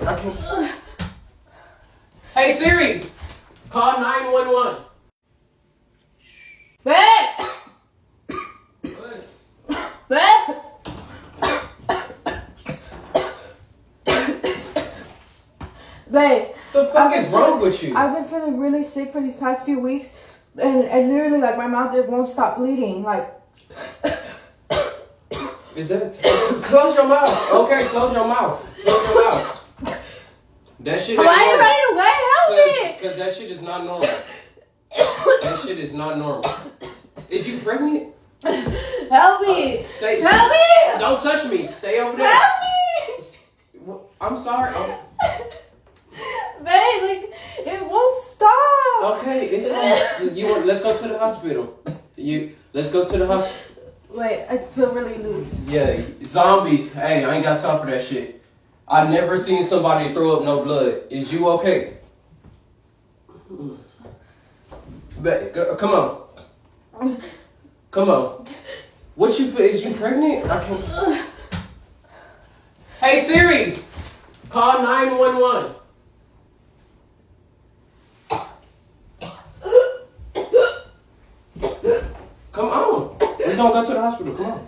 I can't. Hey Siri, call 911. Babe! Babe! Babe, The fuck is wrong with you? I've been feeling really sick for these past few weeks, and literally, like, my mouth, it won't stop bleeding. Like, Is that, close your mouth. Okay, close your mouth. Close your mouth. That shit. why are you running away? Help me! Because that shit is not normal. That shit is not normal. Is you pregnant? Help me! Stay. Help me! Don't touch me. Stay over there. Help me! I'm sorry. Babe, like, it won't stop. Okay, it's fine. You want? Let's go to the hospital. Let's go to the hospital. Wait, I feel really loose. Yeah, zombie. Hey, I ain't got time for that shit. I never seen somebody throw up no blood. Is you okay? Come on. Come on. What you feel? Is you pregnant? I can't. Hey Siri, call 911. Come on. We're gonna go to the hospital. Come on.